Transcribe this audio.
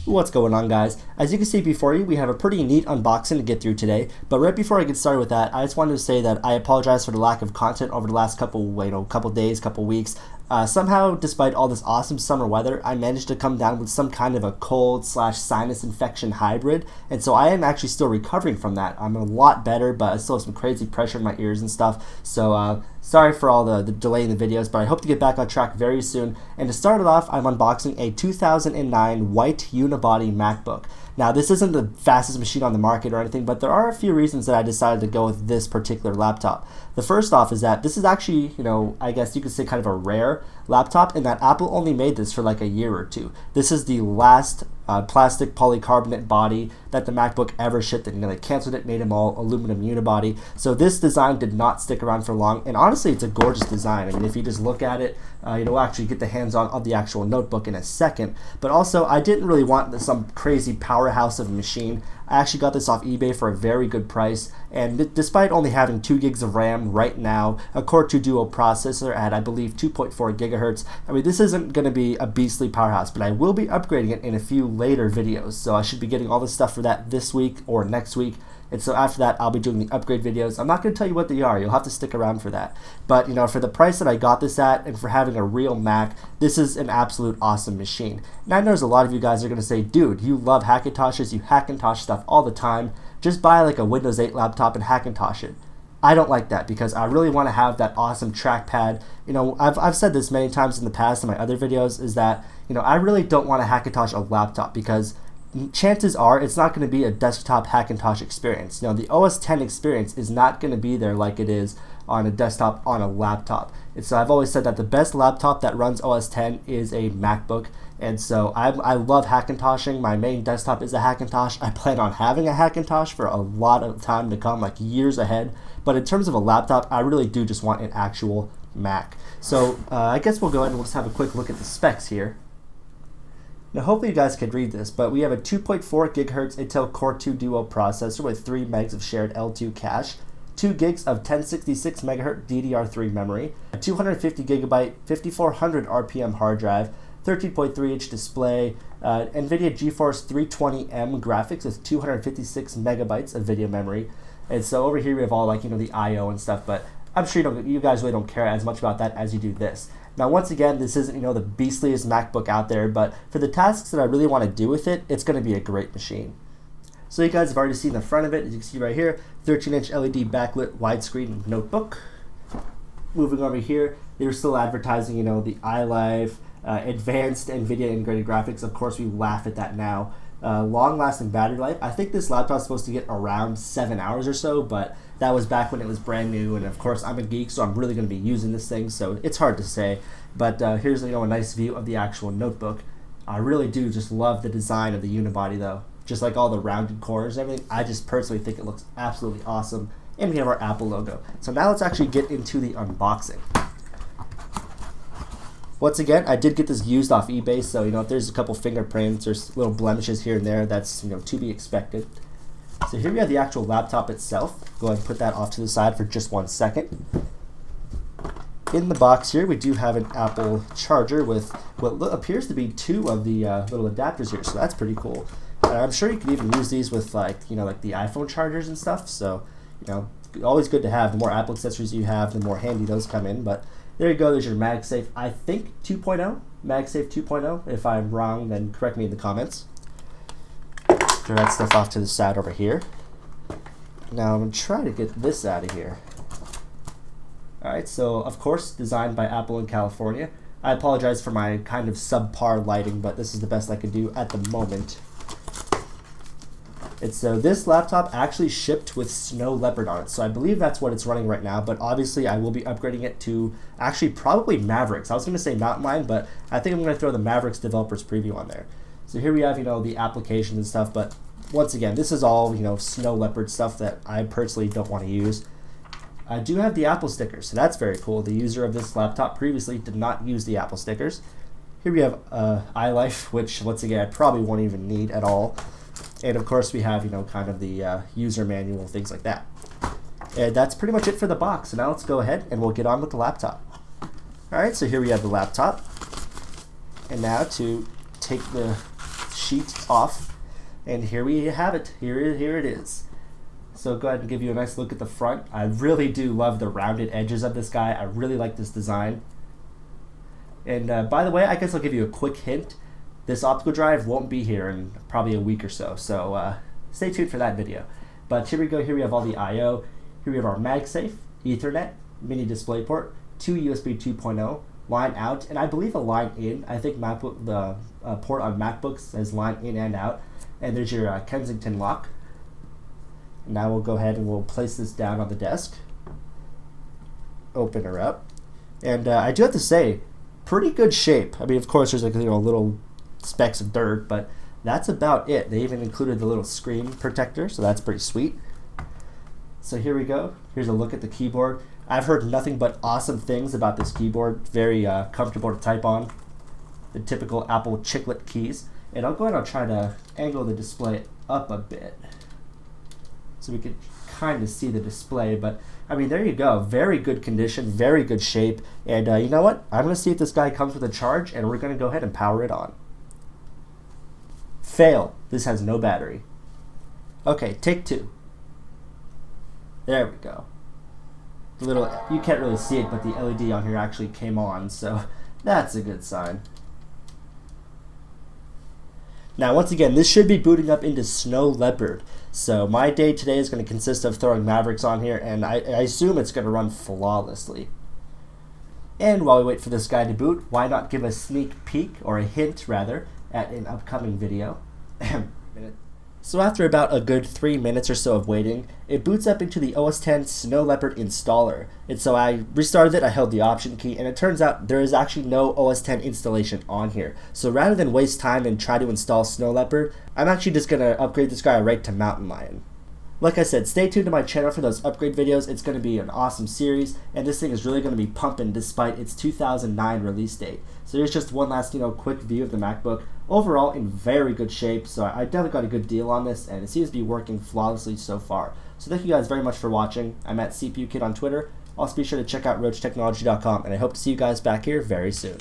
What's going on, guys? As you can see before you, we have a pretty neat unboxing to get through today. But right before I get started with that, I just wanted to say that I apologize for the lack of content over the last couple days, couple weeks. Somehow, despite all this awesome summer weather, I managed to come down with some kind of a cold/sinus infection hybrid, and so I am actually still recovering from that. I'm a lot better, but I still have some crazy pressure in my ears and stuff. So sorry for all the delay in the videos, but I hope to get back on track very soon. And to start it off, I'm unboxing a 2009 white Unibody MacBook. Now, this isn't the fastest machine on the market or anything, but there are a few reasons that I decided to go with this particular laptop. The first off is that this is actually, I guess you could say kind of a rare laptop, in that Apple only made this for like a year or two. This is the last plastic polycarbonate body that the MacBook ever shipped. And they canceled it, made them all aluminum unibody. So this design did not stick around for long, and honestly, it's a gorgeous design. I mean, if you just look at it, we'll actually get the hands-on of the actual notebook in a second. But also, I didn't really want some crazy powerhouse of a machine. I actually got this off eBay for a very good price, and despite only having 2 gigs of RAM right now, a Core 2 Duo processor at, I believe, 2.4 gigahertz, I mean, this isn't going to be a beastly powerhouse, but I will be upgrading it in a few later videos, so I should be getting all the stuff for that this week or next week. And so after that, I'll be doing the upgrade videos. I'm not going to tell you what they are. You'll have to stick around for that. But, for the price that I got this at and for having a real Mac, this is an absolute awesome machine. And I know there's a lot of you guys are going to say, dude, you love Hackintoshes. You Hackintosh stuff all the time. Just buy like a Windows 8 laptop and Hackintosh it. I don't like that because I really want to have that awesome trackpad. I've said this many times in the past in my other videos, is that, I really don't want to Hackintosh a laptop because chances are it's not going to be a desktop Hackintosh experience. The OS X experience is not going to be there like it is on a desktop on a laptop. And so I've always said that the best laptop that runs OS X is a MacBook. And so I love Hackintoshing. My main desktop is a Hackintosh. I plan on having a Hackintosh for a lot of time to come, like years ahead. But in terms of a laptop, I really do just want an actual Mac. So I guess we'll go ahead and we'll just have a quick look at the specs here. Now, hopefully you guys can read this, but we have a 2.4 gigahertz Intel Core 2 Duo processor with 3 megs of shared L2 cache, 2 gigs of 1066 megahertz DDR3 memory, a 250 gigabyte 5400 RPM hard drive, 13.3-inch display, NVIDIA GeForce 320M graphics with 256 megabytes of video memory. And so over here we have all the I/O and stuff, but I'm sure you guys really don't care as much about that as you do this. Now, once again, this isn't, the beastliest MacBook out there, but for the tasks that I really want to do with it, it's going to be a great machine. So you guys have already seen the front of it. As you can see right here, 13-inch LED backlit widescreen notebook. Moving over here, they were still advertising, the iLife, advanced NVIDIA integrated graphics. Of course, we laugh at that now. Long-lasting battery life. I think this laptop is supposed to get around 7 hours or so, but that was back when it was brand new, and of course I'm a geek, so I'm really going to be using this thing, so it's hard to say. But here's a nice view of the actual notebook. I really do just love the design of the unibody, though. Just like all the rounded corners and everything, I just personally think it looks absolutely awesome. And we have our Apple logo. So now let's actually get into the unboxing. Once again, I did get this used off eBay, so if there's a couple fingerprints or little blemishes here and there, that's to be expected. So here we have the actual laptop itself. Go ahead and put that off to the side for just 1 second. In the box here, we do have an Apple charger with what appears to be 2 of the little adapters here, so that's pretty cool. I'm sure you can even use these with like the iPhone chargers and stuff. So always good to have. The more Apple accessories you have, the more handy those come in. But there you go. There's your MagSafe, I think 2.0, MagSafe 2.0. If I'm wrong, then correct me in the comments. Throw that stuff off to the side over here. Now I'm going to try to get this out of here. Alright, so of course designed by Apple in California. I apologize for my kind of subpar lighting, but this is the best I can do at the moment. This laptop actually shipped with Snow Leopard on it, so I believe that's what it's running right now, but obviously I will be upgrading it to actually probably Mavericks. I was going to say Mountain Lion, but I think I'm going to throw the Mavericks Developers Preview on there. So here we have, the applications and stuff, but once again, this is all, Snow Leopard stuff that I personally don't want to use. I do have the Apple stickers, so that's very cool. The user of this laptop previously did not use the Apple stickers. Here we have iLife, which once again I probably won't even need at all. And of course we have, kind of the user manual, things like that. And that's pretty much it for the box. So now let's go ahead and we'll get on with the laptop. Alright, so here we have the laptop. And now to take the sheet off, and here we have it. Here it is. So go ahead and give you a nice look at the front. I really do love the rounded edges of this guy. I really like this design. And by the way, I guess I'll give you a quick hint. This optical drive won't be here in probably a week or so, so stay tuned for that video. But here we go. Here we have all the I/O. Here we have our MagSafe, Ethernet, mini DisplayPort, 2 USB 2.0, line out, and I believe a line in. I think MacBook, the port on MacBooks says line in and out. And there's your Kensington lock. Now we'll go ahead and we'll place this down on the desk. Open her up. And I do have to say, pretty good shape. I mean, of course, there's like little specks of dirt, but that's about it. They even included the little screen protector, so that's pretty sweet. So here we go. Here's a look at the keyboard. I've heard nothing but awesome things about this keyboard. Very comfortable to type on. The typical Apple chiclet keys. And I'll go ahead and I'll try to angle the display up a bit so we can kind of see the display. But I mean, there you go. Very good condition, very good shape. And you know what? I'm going to see if this guy comes with a charge, and we're going to go ahead and power it on. Fail. This has no battery. Okay, take 2. There we go. The little, you can't really see it, but the LED on here actually came on, so that's a good sign. Now, once again, this should be booting up into Snow Leopard. So my day today is going to consist of throwing Mavericks on here, and I assume it's going to run flawlessly. And while we wait for this guy to boot, why not give a sneak peek, or a hint rather, at an upcoming video. So after about a good 3 minutes or so of waiting, it boots up into the OS X Snow Leopard installer. And so I restarted it, I held the option key, and it turns out there is actually no OS X installation on here. So rather than waste time and try to install Snow Leopard, I'm actually just going to upgrade this guy right to Mountain Lion. Like I said, stay tuned to my channel for those upgrade videos. It's going to be an awesome series, and this thing is really going to be pumping despite its 2009 release date. So here's just one last, quick view of the MacBook. Overall, in very good shape, so I definitely got a good deal on this, and it seems to be working flawlessly so far. So thank you guys very much for watching. I'm at CPU Kid on Twitter. Also be sure to check out RocheTechnology.com, and I hope to see you guys back here very soon.